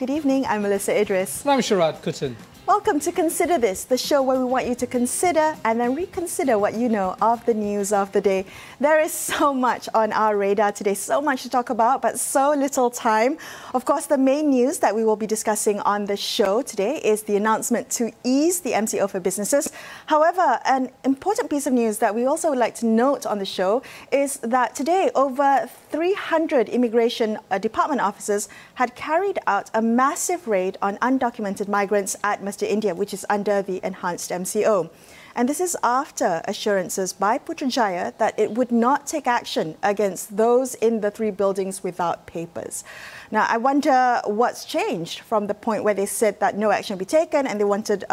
Good evening, I'm Melissa Idris. And I'm Sharad Kuttan. Welcome to Consider This, the show where we want you to consider and then reconsider what you know of the news of the day. There is so much on our radar today, so much to talk about, but so little time. Of course, the main news that we will be discussing on the show today is the announcement to ease the MCO for businesses. However, an important piece of news that we also would like to note on the show is that today over 300 immigration department officers had carried out a massive raid on undocumented migrants at India, which is under the enhanced MCO. And this is after assurances by Putrajaya that it would not take action against those in the 3 buildings without papers. Now, I wonder what's changed from the point where they said that no action would be taken and they wanted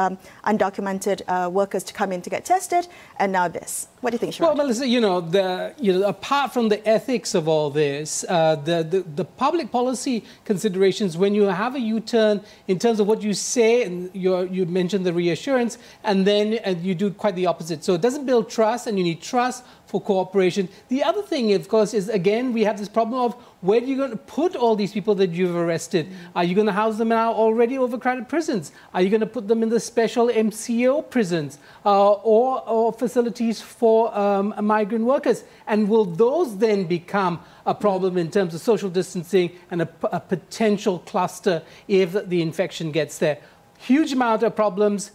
undocumented workers to come in to get tested, and now this. What do you think, Sharad? Well, Melissa, apart from the ethics of all this, the public policy considerations, when you have a U-turn in terms of what you say, and you mentioned the reassurance, and then you do quite the opposite. So it doesn't build trust, and you need trust for cooperation. The other thing, of course, is, again, we have this problem of where are you going to put all these people that you've arrested? Are you going to house them in our already overcrowded prisons? Are you going to put them in the special MCO prisons or facilities for migrant workers? And will those then become a problem in terms of social distancing and a potential cluster if the infection gets there? Huge amount of problems.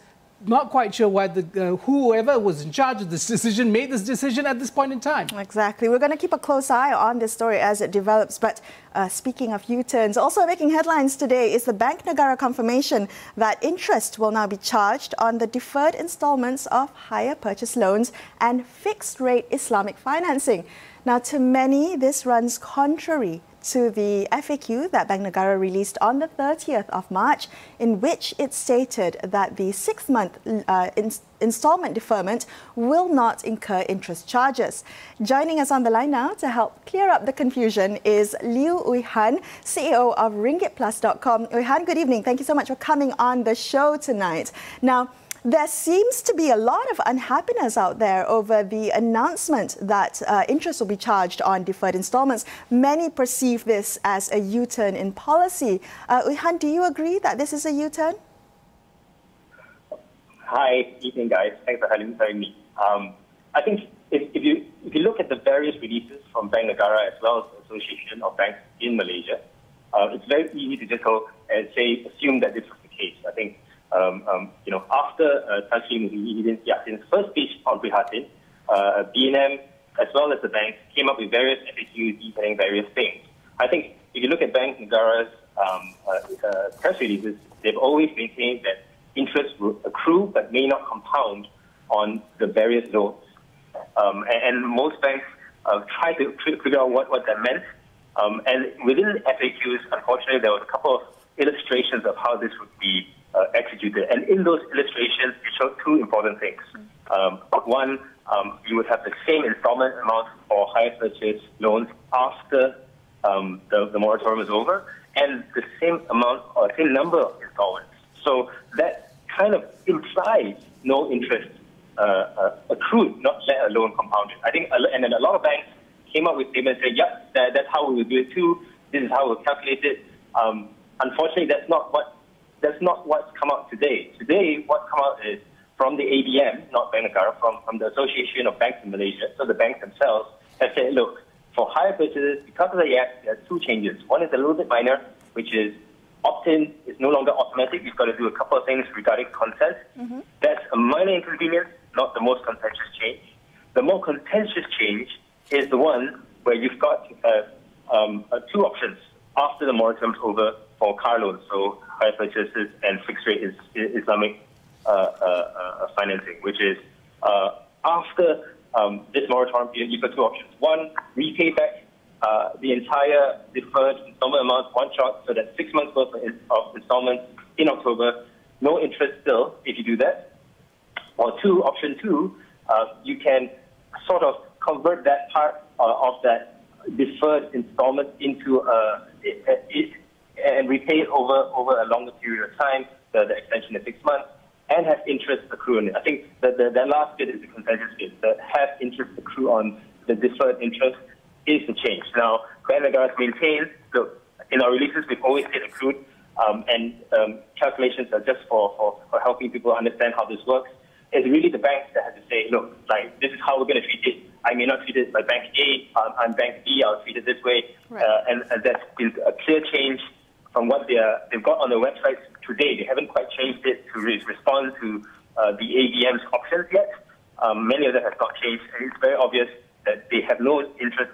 Not quite sure why whoever was in charge of this decision made this decision at this point in time. Exactly. We're going to keep a close eye on this story as it develops. But speaking of U-turns, also making headlines today is the Bank Negara confirmation that interest will now be charged on the deferred installments of hire purchase loans and fixed-rate Islamic financing. Now, to many, this runs contrary to the FAQ that Bank Negara released on the 30th of March, in which it stated that the 6-month installment deferment will not incur interest charges. Joining us on the line now to help clear up the confusion is Liu Uihan, CEO of RinggitPlus.com. Uihan, good evening. Thank you so much for coming on the show tonight. Now, there seems to be a lot of unhappiness out there over the announcement that interest will be charged on deferred installments. Many perceive this as a U-turn in policy. Uihan, do you agree that this is a U-turn? Hi, evening guys. Thanks for having me. I think if you look at the various releases from Bank Negara as well as the Association of Banks in Malaysia, it's very easy to just go and assume that this was the case. I think after touching Yasin's first speech on Prihatin, BNM as well as the banks came up with various FAQs detailing various things. I think if you look at Bank Negara's press releases, they've always maintained that interest will accrue but may not compound on the various loans. And most banks try to figure out what that meant. And within the FAQs, unfortunately, there was a couple of illustrations of how this would be executed. And in those illustrations, it showed 2 important things. One, you would have the same installment amount for hire purchase loans after the moratorium is over, and the same amount or same number of installments. So that kind of implies no interest accrued, not let alone compounded. I think, and then a lot of banks came up with statements saying, "Yep, that's how we will do it too. This is how we'll calculate it." Unfortunately, that's not what's come out today. Today, what's come out is from the ABM, not Bank Negara, from the Association of Banks in Malaysia. So the banks themselves have said, look, for hire purchases, because of the Act, there are 2 changes. One is a little bit minor, which is opt-in is no longer automatic. You've got to do a couple of things regarding consent. That's a minor inconvenience, not the most contentious change. The more contentious change is the one where you've got 2 options after the moratorium is over for car loans, so hire purchases and fixed-rate Islamic financing, which is after this moratorium period, you've got 2 options. One, repay back the entire deferred installment amount one shot, so that's 6 months worth of installments in October, no interest still if you do that. Or 2, option 2, you can sort of convert that part of that deferred installment into and repay it over a longer period of time, the extension of 6 months, and have interest accrue on it. I think that the last bit is the contentious bit. The have interest accrue on the deferred interest is the change. Now, Bank Negara maintains, look, in our releases, we've always said accrued. calculations are just for helping people understand how this works. It's really the banks that have to say, look, like, this is how we're going to treat it. I may not treat it by Bank A, I'm Bank B, I'll treat it this way. Right. And that's been a clear change from what they've got on their websites today. They haven't quite changed it to respond to the AVM's options yet. Many of them have not changed, and it's very obvious that they have no interest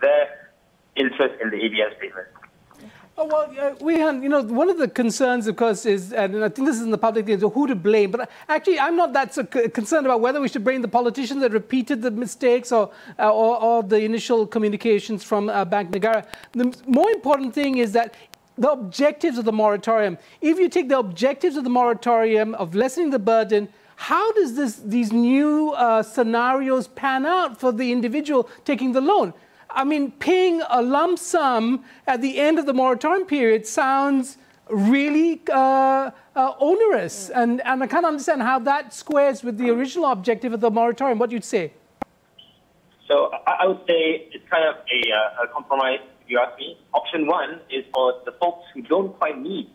in the AVM statement. Oh, well, Wehan, one of the concerns, of course, is, and I think this is in the public, is who to blame. But actually, I'm not that so concerned about whether we should blame the politicians that repeated the mistakes or the initial communications from Bank Negara. The more important thing is that the objectives of the moratorium. If you take the objectives of the moratorium of lessening the burden, how does these new scenarios pan out for the individual taking the loan? I mean, paying a lump sum at the end of the moratorium period sounds really onerous. And I can't understand how that squares with the original objective of the moratorium. What you'd say? So I would say it's kind of a compromise, if you ask me. Option one is for the folks who don't quite need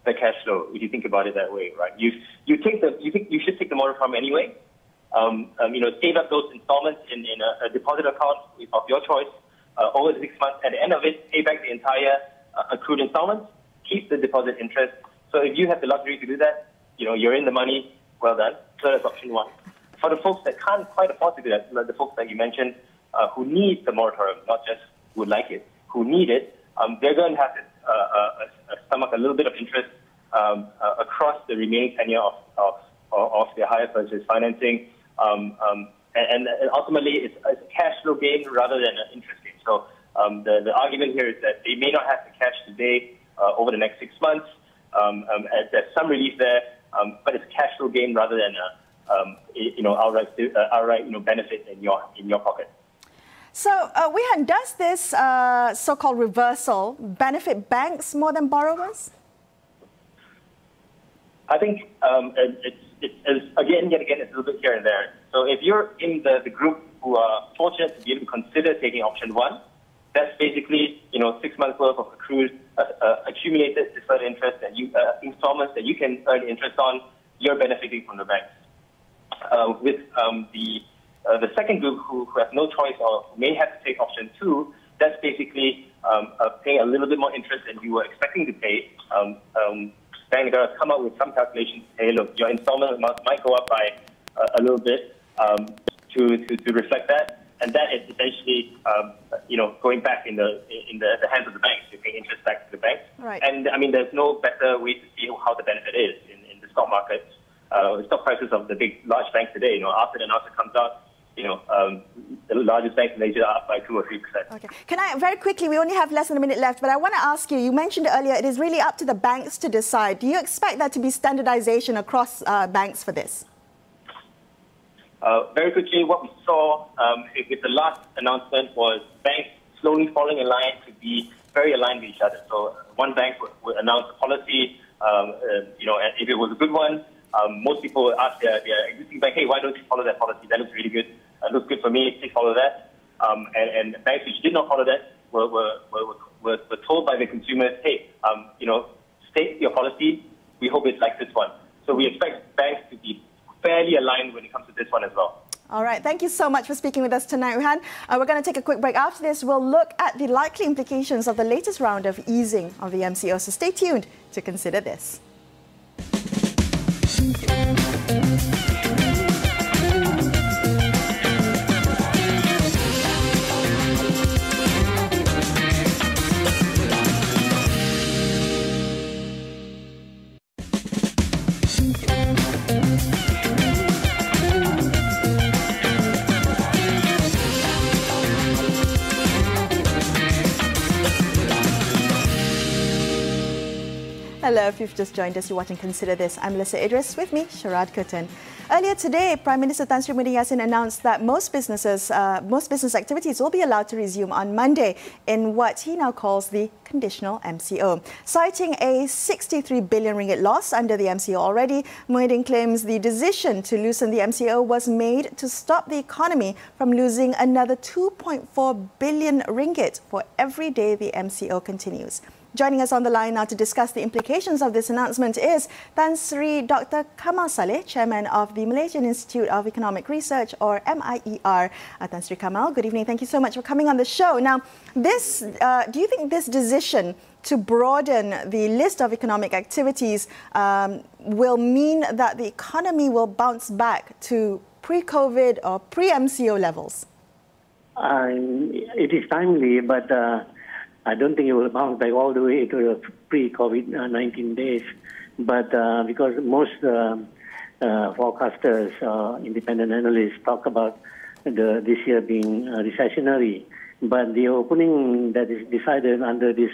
the cash flow, if you think about it that way, right? You think you should take the moratorium anyway. Save up those installments in a deposit account of your choice over the 6 months. At the end of it, pay back the entire accrued installments, keep the deposit interest. So if you have the luxury to do that, you're in the money, well done. So that's option one. For the folks that can't quite afford to do that, like the folks that you mentioned, who need the moratorium, not just would like it, who need it, they're going to have to stomach a little bit of interest across the remaining tenure of their hire purchase financing. And ultimately, it's a cash flow gain rather than an interest gain. So the argument here is that they may not have the cash today over the next 6 months. There's some relief there, but it's cash flow gain rather than outright benefit in your pocket. So, Wehan, does this so-called reversal benefit banks more than borrowers? I think it's again, it's a little bit here and there. So if you're in the group who are fortunate to be able to consider taking option one, that's basically 6 months worth of accrued, accumulated deferred interest that installments that you can earn interest on. You're benefiting from the banks. With the second group who have no choice or may have to take option two, that's basically paying a little bit more interest than you were expecting to pay. Bank Negara has come up with some calculations to say, look, your installment might go up by a little bit to reflect that, and that is essentially going back in the hands of the banks. You're paying interest back to the banks, right. And I mean, there's no better way to see how the benefit is in the stock market. The stock prices of the large banks today, after the announcement comes out, the largest banks in Asia are up by 2 or 3%. Okay. Can I, very quickly, we only have less than a minute left, but I want to ask you, you mentioned earlier it is really up to the banks to decide. Do you expect there to be standardization across banks for this? Very quickly, what we saw with the last announcement was banks slowly falling in line to be very aligned with each other. So one bank would announce a policy, and if it was a good one, most people would ask their existing bank, hey, why don't you follow that policy? That looks really good. That looks good for me. Please follow that. And banks which did not follow that were told by the consumers, hey, state your policy. We hope it's like this one. So we expect banks to be fairly aligned when it comes to this one as well. All right. Thank you so much for speaking with us tonight, Wehan. We're going to take a quick break. After this, we'll look at the likely implications of the latest round of easing of the MCO. So stay tuned to consider this. Hello, if you've just joined us, you're watching Consider This. I'm Melissa Idris, with me, Sharad Kuttan. Earlier today, Prime Minister Tan Sri Muhyiddin Yassin announced that most business activities will be allowed to resume on Monday in what he now calls the conditional MCO. Citing a 63 billion ringgit loss under the MCO already, Muhyiddin claims the decision to loosen the MCO was made to stop the economy from losing another 2.4 billion ringgit for every day the MCO continues. Joining us on the line now to discuss the implications of this announcement is Tan Sri Dr. Kamal Salih, Chairman of the Malaysian Institute of Economic Research, or MIER. Tan Sri Kamal, good evening. Thank you so much for coming on the show. Now, do you think this decision to broaden the list of economic activities will mean that the economy will bounce back to pre-COVID or pre-MCO levels? It is timely, but I don't think it will bounce back all the way to the pre-COVID-19 days. But because most forecasters, independent analysts talk about this year being recessionary, but the opening that is decided under this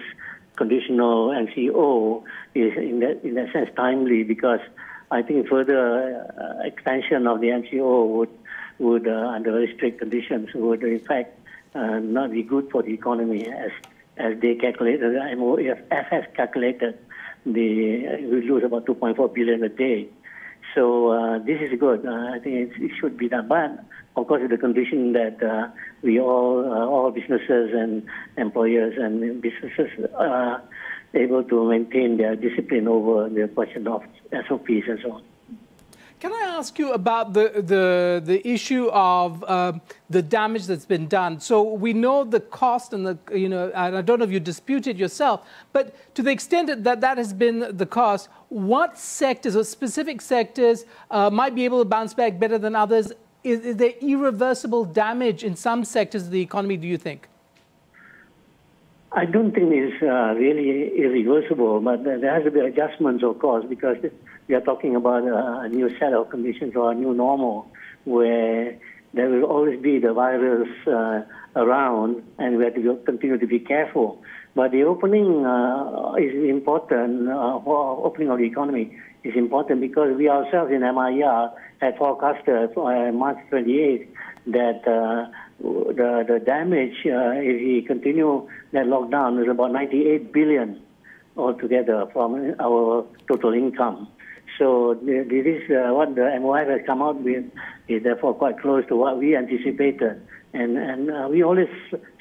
conditional MCO is in that sense timely, because I think further expansion of the MCO would under very strict conditions, would in fact not be good for the economy as they calculated. The MOF has calculated we lose about 2.4 billion a day. So this is good. I think it should be done, but of course the condition that we all businesses and employers and businesses are able to maintain their discipline over the question of SOPs and so on. Can I ask you about the issue of the damage that's been done? So we know the cost and and I don't know if you dispute it yourself, but to the extent that has been the cost, what sectors or specific sectors might be able to bounce back better than others? Is there irreversible damage in some sectors of the economy, do you think? I don't think it's really irreversible, but there has to be adjustments, of course, because we are talking about a new set of conditions or a new normal where there will always be the virus around, and we have to continue to be careful. But the opening is important, for opening of the economy is important, because we ourselves in MIR had forecasted for March 28th that the damage, if we continue that lockdown, is about 98 billion altogether from our total income. So this is what the MOF has come out with, is therefore quite close to what we anticipated. And we always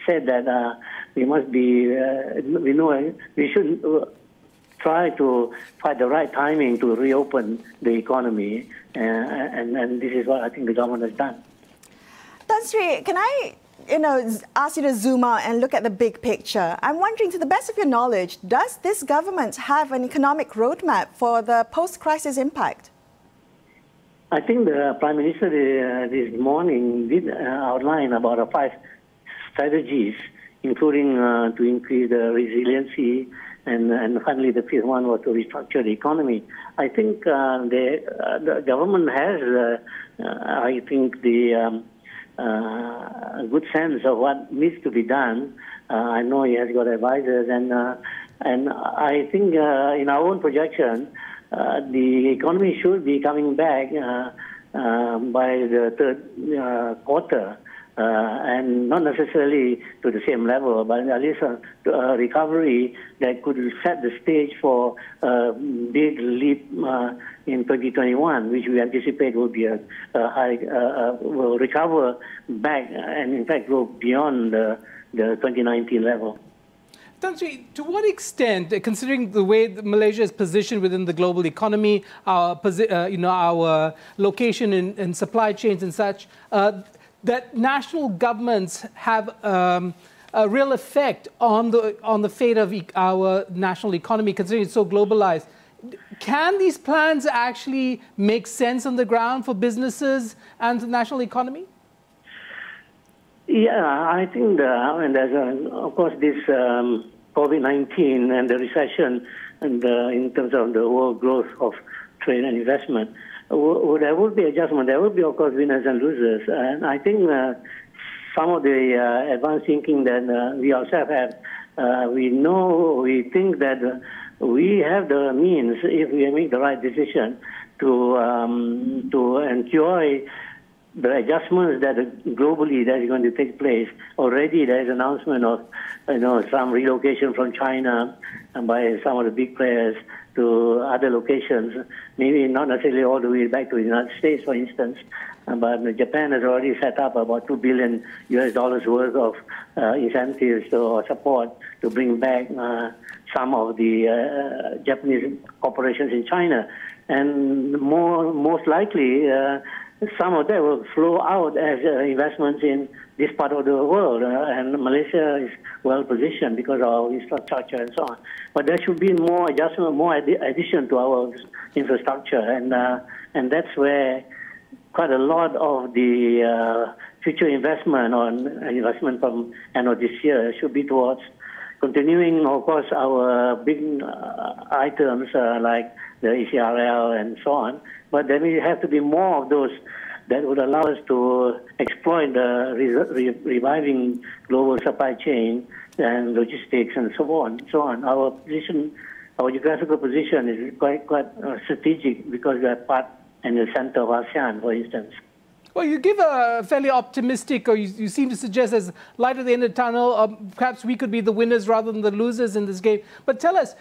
said that we must be, we should try to find the right timing to reopen the economy. And this is what I think the government has done. Tan Sri, can I ask you to zoom out and look at the big picture? I'm wondering, to the best of your knowledge, does this government have an economic roadmap for the post-crisis impact? I think the Prime Minister this morning did outline about 5 strategies, including to increase the resiliency, and finally the 5th one was to restructure the economy. I think the government has, I think, a good sense of what needs to be done. I know he has got advisors, and I think in our own projection, the economy should be coming back by the 3rd quarter, and not necessarily to the same level, but at least a recovery that could set the stage for a big leap in 2021, which we anticipate will be a high, will recover back and in fact go beyond the 2019 level. Tan Sri, to what extent, considering the way Malaysia is positioned within the global economy, our location in supply chains and such, that national governments have a real effect on the fate of our national economy, considering it's so globalized? Can these plans actually make sense on the ground for businesses and the national economy? Yeah, I think there's of course this COVID-19 and the recession, and in terms of the world growth of trade and investment, there will be adjustment. There will be, of course, winners and losers. And I think some of the advanced thinking that we ourselves have, we think that we have the means, if we make the right decision, to enjoy the adjustments that globally that is going to take place. Already there is announcement of some relocation from China and by some of the big players to other locations, maybe not necessarily all the way back to the United States, for instance. But Japan has already set up about $2 billion worth of incentives or support to bring back some of the Japanese corporations in China. And most likely, some of that will flow out as investments in this part of the world. And Malaysia is well positioned because of our infrastructure and so on. But there should be more adjustment, more addition to our infrastructure. And that's where quite a lot of the future investment from end of this year should be towards continuing, of course, our big items like the ECRL and so on. But there will have to be more of those that would allow us to exploit the reviving global supply chain and logistics and so on. Our position, our geographical position is quite strategic because we are part in the center of ASEAN, for instance. Well, you give a fairly optimistic, or you seem to suggest there's light at the end of the tunnel. Perhaps we could be the winners rather than the losers in this game. But tell us,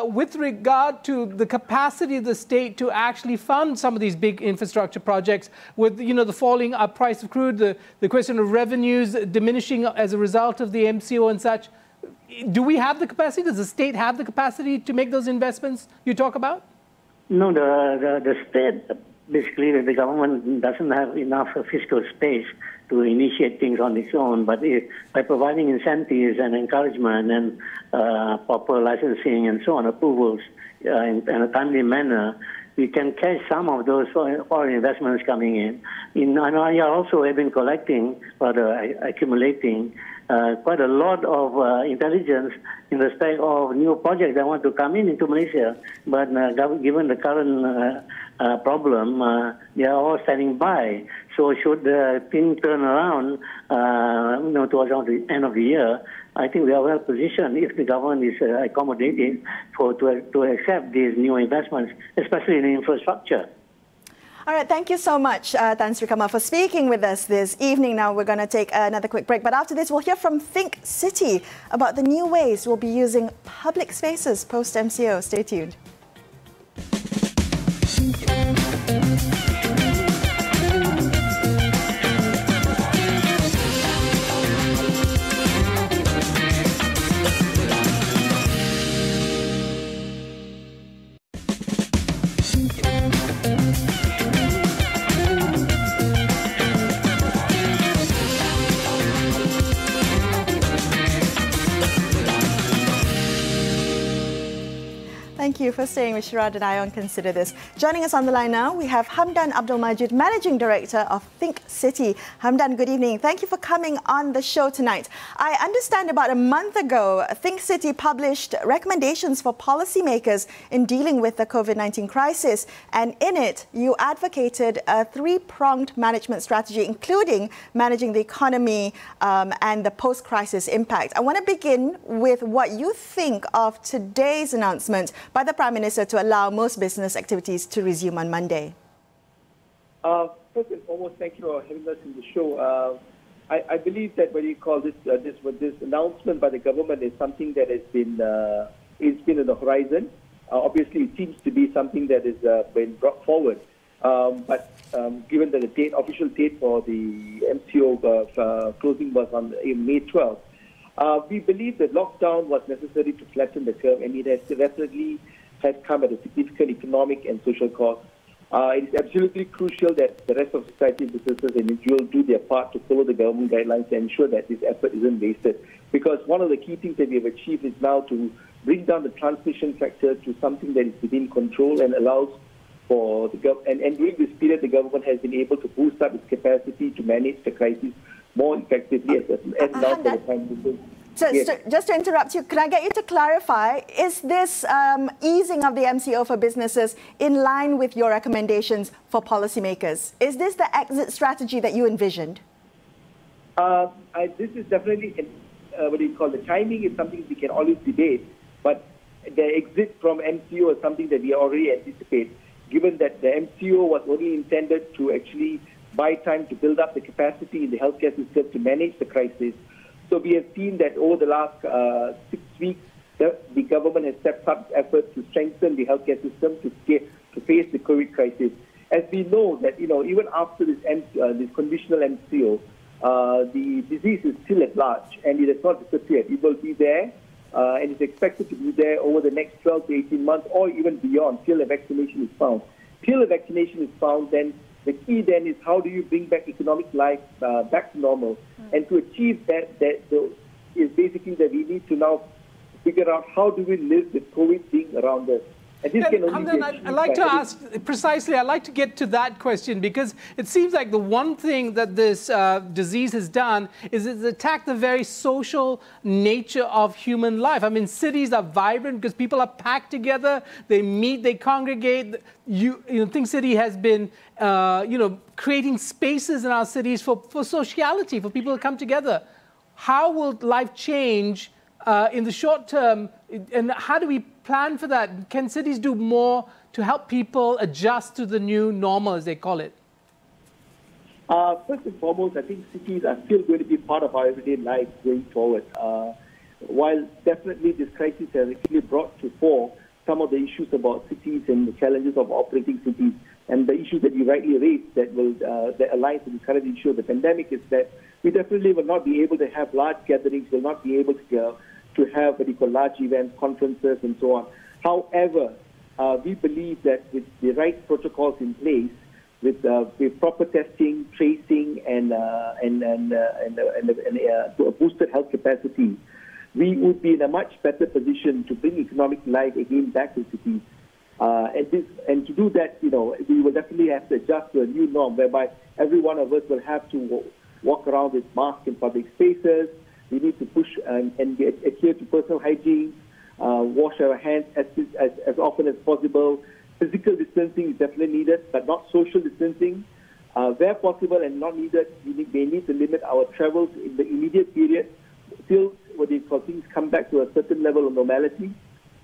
with regard to the capacity of the state to actually fund some of these big infrastructure projects, with the falling price of crude, the question of revenues diminishing as a result of the MCO and such, do we have the capacity? Does the state have the capacity to make those investments you talk about? No, the state. Basically, the government doesn't have enough fiscal space to initiate things on its own, but by providing incentives and encouragement and proper licensing and so on, approvals in a timely manner, we can catch some of those foreign investments coming in. In IRREVERSIBLE also have been collecting, accumulating quite a lot of intelligence in respect of new projects that want to come into Malaysia. But given the current problem, they are all standing by. So should the thing turn around, towards the end of the year, I think we are well positioned if the government is accommodating to accept these new investments, especially in infrastructure. All right, thank you so much, Tan Sri Kamal, for speaking with us this evening. Now we're going to take another quick break, but after this we'll hear from Think City about the new ways we'll be using public spaces post-MCO. Stay tuned. Thank you for staying with Sharad and I on Consider This. Joining us on the line now, we have Hamdan Abdul Majid, Managing Director of Think City. Hamdan, good evening. Thank you for coming on the show tonight. I understand about a month ago, Think City published recommendations for policymakers in dealing with the COVID-19 crisis. And in it, you advocated a three-pronged management strategy, including managing the economy and the post-crisis impact. I want to begin with what you think of today's announcement by the Prime Minister to allow most business activities to resume on Monday. First and foremost, thank you for having us in the show. I believe that what you call this announcement by the government is something that has been on the horizon. Obviously, it seems to be something that has been brought forward. But given that the official date for the MCO closing was on May 12th, we believe that lockdown was necessary to flatten the curve, and it has definitely come at a significant economic and social cost. It is absolutely crucial that the rest of society, businesses and individuals do their part to follow the government guidelines and ensure that this effort isn't wasted. Because one of the key things that we have achieved is now to bring down the transmission factor to something that is within control and allows for the government. And during this period, the government has been able to boost up its capacity to manage the crisis more effectively as now for the Prime Minister. Just to interrupt you, can I get you to clarify, is this easing of the MCO for businesses in line with your recommendations for policymakers? Is this the exit strategy that you envisioned? This is definitely, the timing is something we can always debate, but the exit from MCO is something that we already anticipate, given that the MCO was only intended to actually buy time to build up the capacity in the healthcare system to manage the crisis. So we have seen that over the last 6 weeks, the government has stepped up efforts to strengthen the healthcare system to face the COVID crisis. As we know that, even after this conditional MCO, the disease is still at large and it has not disappeared. It will be there and it's expected to be there over the next 12 to 18 months or even beyond till a vaccination is found. Till a vaccination is found, then the key then is how do you bring back economic life back to normal? And to achieve that is basically that we need to now figure out how do we live with COVID being around us. And this can only be I'd like to ask precisely, I'd like to get to that question because it seems like the one thing that this disease has done is it's attacked the very social nature of human life. I mean, cities are vibrant because people are packed together, they meet, they congregate. Think City has been, creating spaces in our cities for sociality, for people to come together. How will life change in the short term, and how do we plan for that? Can cities do more to help people adjust to the new normal, as they call it? First and foremost, I think cities are still going to be part of our everyday life going forward. While definitely this crisis has actually brought to fore some of the issues about cities and the challenges of operating cities, and the issues that you rightly raised that aligns with the current issue of the pandemic is that we definitely will not be able to have large gatherings, will not be able to have what you call large events, conferences, and so on. However, we believe that with the right protocols in place, with proper testing, tracing, and to a boosted health capacity, we would be in a much better position to bring economic life again back to cities. And to do that, we will definitely have to adjust to a new norm whereby every one of us will have to walk around with masks in public spaces. We need to push and adhere to personal hygiene, wash our hands as often as possible. Physical distancing is definitely needed, but not social distancing. Where possible and not needed, we may need to limit our travels in the immediate period till things come back to a certain level of normality.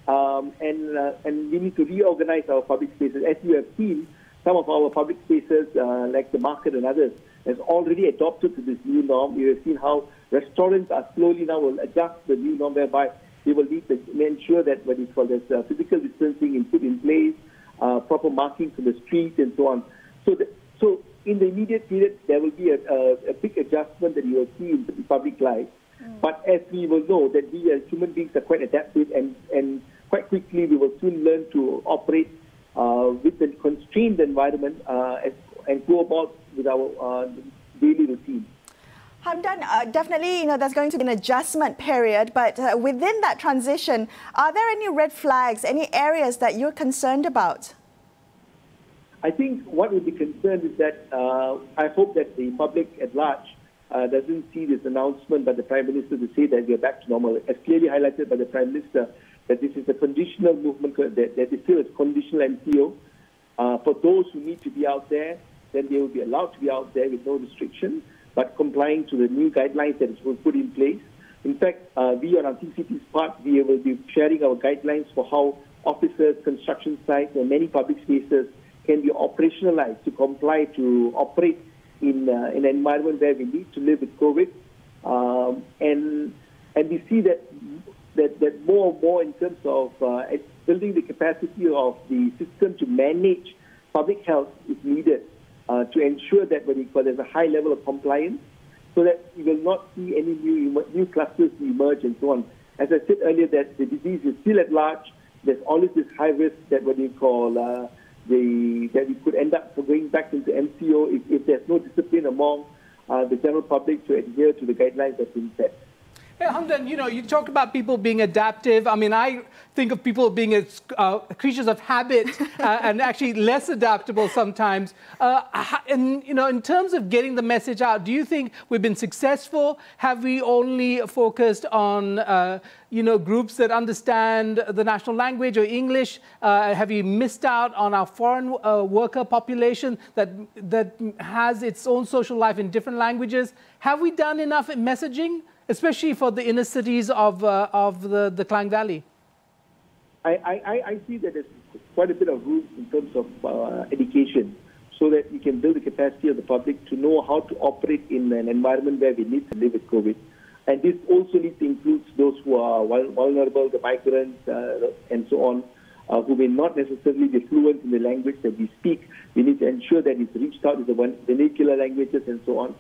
And we need to reorganize our public spaces. As you have seen, some of our public spaces, like the market and others, has already adopted to this new norm. We have seen how restaurants are slowly now will adjust to the new norm, whereby they will need to ensure that there's physical distancing put in place, proper markings on the streets, and so on. So in the immediate period, there will be a big adjustment that you will see in the public life. But as we will know that we as human beings are quite adaptive, and quite quickly we will soon learn to operate with the constrained environment and go about with our daily routine. Hamdan, definitely, there's going to be an adjustment period, but within that transition, are there any red flags, any areas that you're concerned about? I think what would be concerned is that I hope that the public at large doesn't see this announcement by the Prime Minister to say that we are back to normal. As clearly highlighted by the Prime Minister, that this is a conditional movement, that is still a conditional MCO. For those who need to be out there, then they will be allowed to be out there with no restriction, but complying to the new guidelines that were put in place. In fact, we on our TCT's part, we will be sharing our guidelines for how offices, construction sites, and many public spaces can be operationalized to comply to operate in an environment where we need to live with COVID. And we see that more and more in terms of building the capacity of the system to manage public health is needed to ensure that there's a high level of compliance, so that you will not see any new clusters emerge and so on. As I said earlier, that the disease is still at large. There's always this high risk that that we could end up going back into MCO if there's no discipline among the general public to adhere to the guidelines that have been set. Hey, Hamdan, you talk about people being adaptive. I mean, I think of people being creatures of habit and actually less adaptable sometimes. And, in terms of getting the message out, do you think we've been successful? Have we only focused on, groups that understand the national language or English? Have we missed out on our foreign worker population that has its own social life in different languages? Have we done enough in messaging, especially for the inner cities of the Klang Valley? I see that there's quite a bit of room in terms of education. so that we can build the capacity of the public to know how to operate in an environment where we need to live with COVID. And this also needs to include those who are vulnerable, the migrants, and so on, who may not necessarily be fluent in the language that we speak. We need to ensure that it's reached out to the vernacular languages and so on.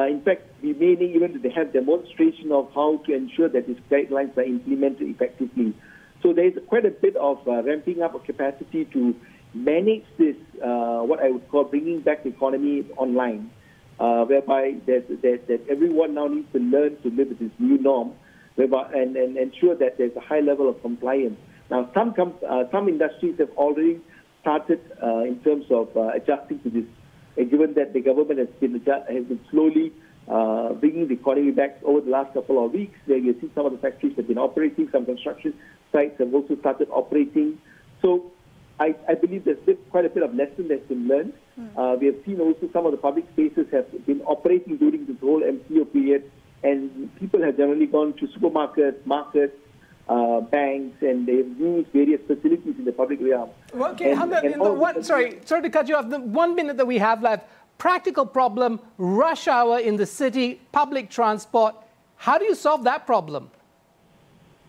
In fact, we may need even to have demonstration of how to ensure that these guidelines are implemented effectively. So there is quite a bit of ramping up of capacity to manage this, what I would call bringing back the economy online, whereby that everyone now needs to learn to live with this new norm, whereby, and ensure that there's a high level of compliance. Now, some industries have already started in terms of adjusting to this, given that the government has been slowly bringing the economy back over the last couple of weeks. Where you see some of the factories have been operating, some construction sites have also started operating. So I believe there's quite a bit of lesson that's been learned. We have seen also some of the public spaces have been operating during this whole MCO period, and people have generally gone to supermarkets, markets, banks, and they've used various facilities in the public realm. Well, okay, sorry to cut you off. The 1 minute that we have left, practical problem, rush hour in the city, public transport. How do you solve that problem?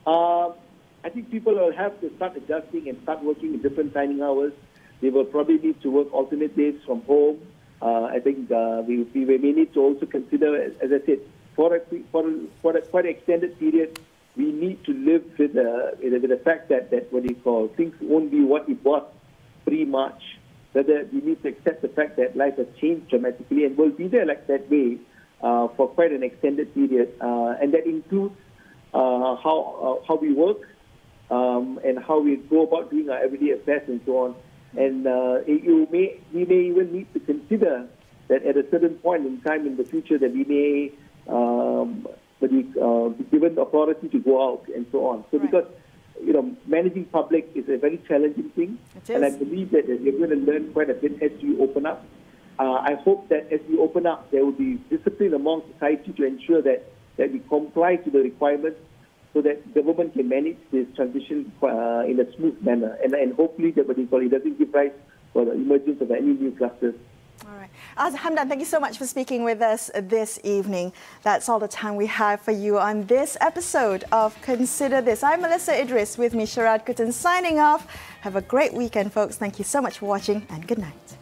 I think people will have to start adjusting and start working in different timing hours. They will probably need to work alternate days from home. I think we may need to also consider, as I said, for a quite extended period, we need to live with the fact that things won't be what it was pre-March. Whether we need to accept the fact that life has changed dramatically and will be there like that way for quite an extended period, and that includes how we work and how we go about doing our everyday affairs and so on. And we may even need to consider that at a certain point in time in the future that we may be given the authority to go out and so on. So because managing public is a very challenging thing, and I believe that we're going to learn quite a bit as we open up. I hope that as we open up, there will be discipline among society to ensure that we comply to the requirements, so that government can manage this transition in a smooth manner, and hopefully that it doesn't give rise for the emergence of any new clusters. All right. Hamdan, thank you so much for speaking with us this evening. That's all the time we have for you on this episode of Consider This. I'm Melissa Idris, with me Sharad Kutan, signing off. Have a great weekend, folks. Thank you so much for watching, and good night.